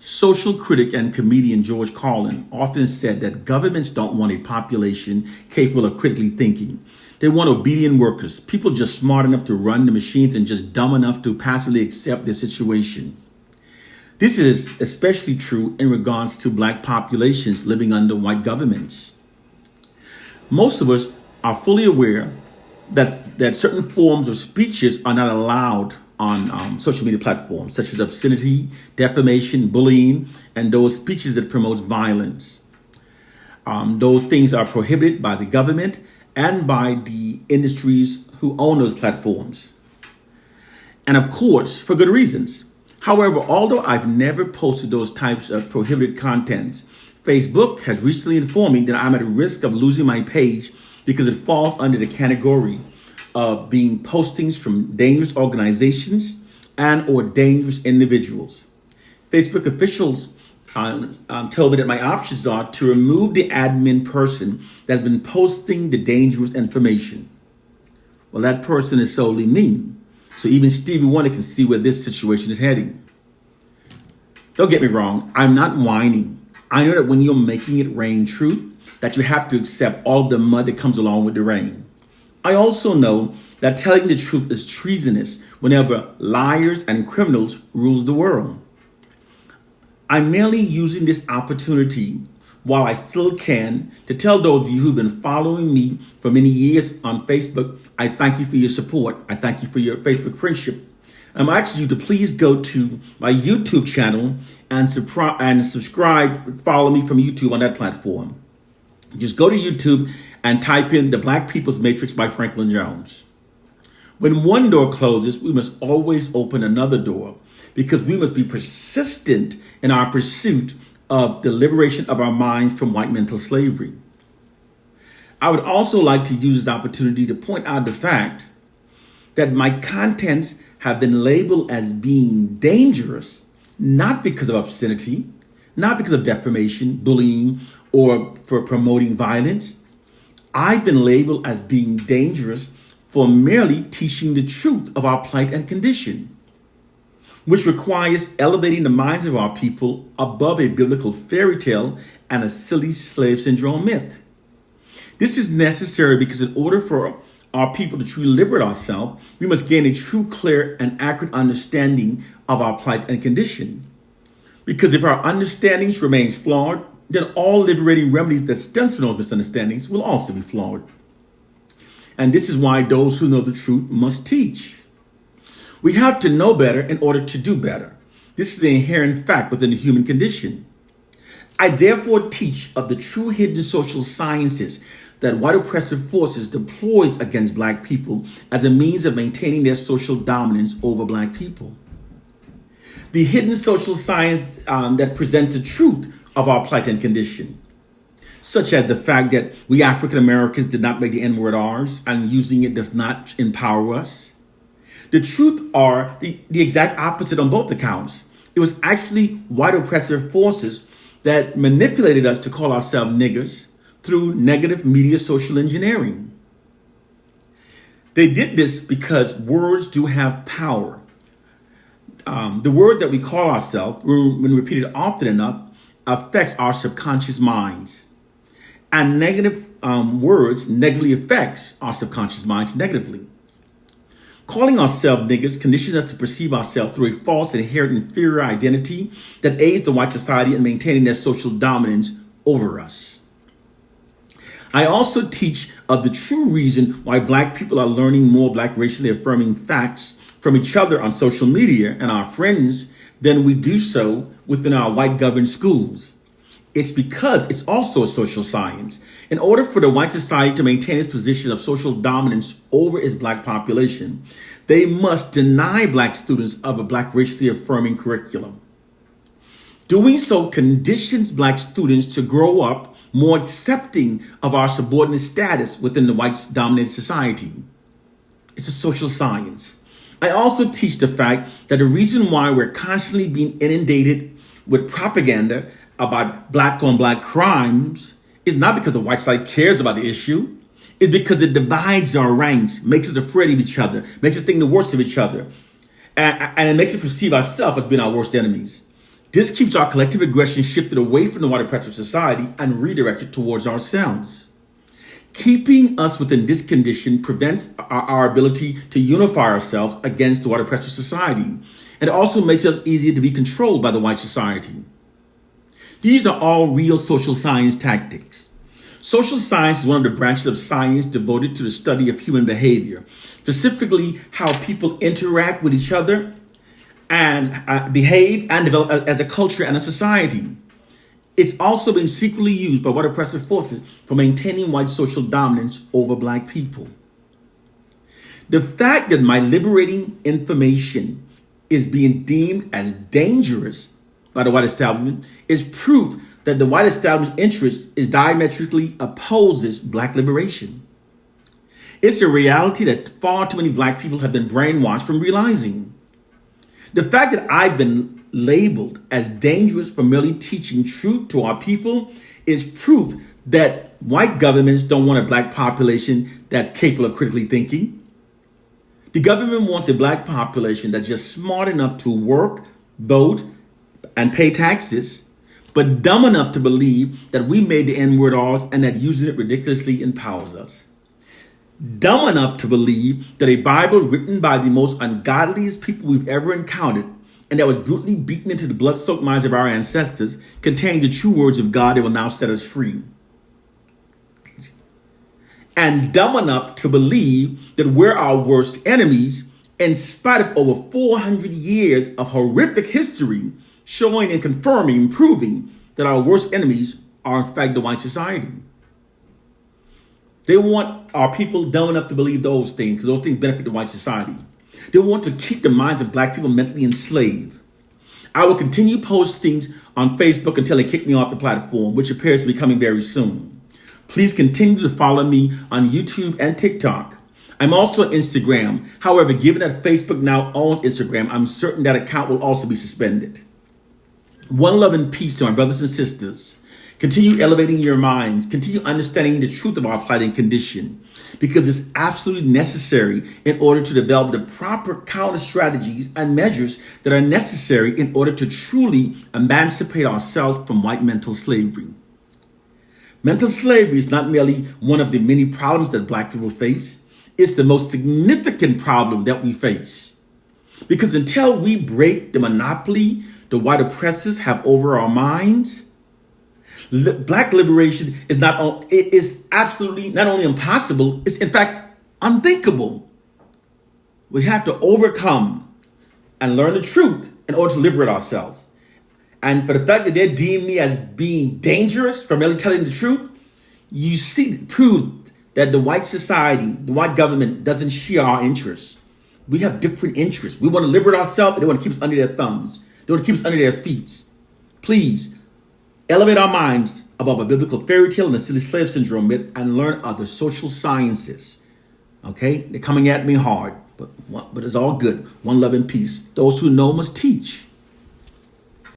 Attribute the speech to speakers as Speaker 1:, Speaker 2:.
Speaker 1: Social critic and comedian George Carlin often said that governments don't want a population capable of critically thinking. They want obedient workers, people just smart enough to run the machines and just dumb enough to passively accept their situation. This is especially true in regards to black populations living under white governments. Most of us are fully aware that certain forms of speeches are not allowed on social media platforms, such as obscenity, defamation, bullying, and those speeches that promotes violence. Those things are prohibited by the government and by the industries who own those platforms. And of course, for good reasons. However, although I've never posted those types of prohibited contents, Facebook has recently informed me that I'm at risk of losing my page because it falls under the category of being postings from dangerous organizations and or dangerous individuals. Facebook officials told me that my options are to remove the admin person that's been posting the dangerous information. Well, that person is solely me. So even Stevie Wonder can see where this situation is heading. Don't get me wrong, I'm not whining. I know that when you're making it rain true, that you have to accept all of the mud that comes along with the rain. I also know that telling the truth is treasonous whenever liars and criminals rules the world. I'm merely using this opportunity while I still can to tell those of you who've been following me for many years on Facebook, I thank you for your support. I thank you for your Facebook friendship. I'm asking you to please go to my YouTube channel and subscribe, follow me from YouTube on that platform. Just go to YouTube and type in The Black People's Matrix by Franklin Jones. When one door closes, we must always open another door because we must be persistent in our pursuit of the liberation of our minds from white mental slavery. I would also like to use this opportunity to point out the fact that my contents have been labeled as being dangerous, not because of obscenity, not because of defamation, bullying, or for promoting violence. I've been labeled as being dangerous for merely teaching the truth of our plight and condition, which requires elevating the minds of our people above a biblical fairy tale and a silly slave syndrome myth. This is necessary because in order for our people to truly liberate ourselves, we must gain a true, clear, and accurate understanding of our plight and condition. Because if our understandings remains flawed, then all liberating remedies that stem from those misunderstandings will also be flawed. And this is why those who know the truth must teach. We have to know better in order to do better. This is an inherent fact within the human condition. I therefore teach of the true hidden social sciences that white oppressive forces deploys against black people as a means of maintaining their social dominance over black people. The hidden social science that presents the truth of our plight and condition, such as the fact that we African Americans did not make the N-word ours and using it does not empower us. The truth are the exact opposite on both accounts. It was actually white oppressive forces that manipulated us to call ourselves niggers through negative media social engineering. They did this because words do have power. The word that we call ourselves, when repeated often enough, affects our subconscious minds. And negative words negatively affects our subconscious minds negatively. Calling ourselves niggers conditions us to perceive ourselves through a false inherent inferior identity that aids the white society in maintaining their social dominance over us. I also teach of the true reason why black people are learning more black racially affirming facts from each other on social media and our friends than we do so within our white governed schools. It's because it's also a social science. In order for the white society to maintain its position of social dominance over its black population, they must deny black students of a black racially affirming curriculum. Doing so conditions black students to grow up more accepting of our subordinate status within the white dominated society. It's a social science. I also teach the fact that the reason why we're constantly being inundated with propaganda about black on black crimes is not because the white side cares about the issue. It's because it divides our ranks, makes us afraid of each other, makes us think the worst of each other. And it makes us perceive ourselves as being our worst enemies. This keeps our collective aggression shifted away from the white oppressive society and redirected towards ourselves. Keeping us within this condition prevents our ability to unify ourselves against the white oppressive society. And it also makes us easier to be controlled by the white society. These are all real social science tactics. Social science is one of the branches of science devoted to the study of human behavior, specifically how people interact with each other and behave and develop as a culture and a society. It's also been secretly used by white oppressive forces for maintaining white social dominance over black people. The fact that my liberating information is being deemed as dangerous by the white establishment is proof that the white establishment interest is diametrically opposes black liberation. It's a reality that far too many black people have been brainwashed from realizing. The fact that I've been labeled as dangerous for merely teaching truth to our people is proof that white governments don't want a black population that's capable of critically thinking. The government wants a black population that's just smart enough to work, vote, and pay taxes, but dumb enough to believe that we made the N-word ours and that using it ridiculously empowers us. Dumb enough to believe that a Bible written by the most ungodliest people we've ever encountered and that was brutally beaten into the blood-soaked minds of our ancestors contained the true words of God that will now set us free. And dumb enough to believe that we're our worst enemies in spite of over 400 years of horrific history showing and confirming and proving that our worst enemies are in fact the white society. They want our people dumb enough to believe those things because those things benefit the white society. They want to keep the minds of black people mentally enslaved. I will continue postings on Facebook until they kick me off the platform, which appears to be coming very soon. Please continue to follow me on YouTube and TikTok. I'm also on Instagram. However, given that Facebook now owns Instagram, I'm certain that account will also be suspended. One love and peace to my brothers and sisters. Continue elevating your minds. Continue understanding the truth of our plight and condition, because it's absolutely necessary in order to develop the proper counter strategies and measures that are necessary in order to truly emancipate ourselves from white mental slavery. Mental slavery is not merely one of the many problems that black people face. It's the most significant problem that we face. Because until we break the monopoly the white oppressors have over our minds, black liberation is absolutely not only impossible, it's in fact unthinkable. We have to overcome and learn the truth in order to liberate ourselves. And for the fact that they deem me as being dangerous for merely telling the truth, you see, prove that the white society, the white government doesn't share our interests. We have different interests. We want to liberate ourselves, and they want to keep us under their thumbs. They want to keep us under their feet. Please elevate our minds above a biblical fairy tale and the silly slave syndrome myth and learn other social sciences. Okay? They're coming at me hard, but it's all good. One love and peace. Those who know must teach.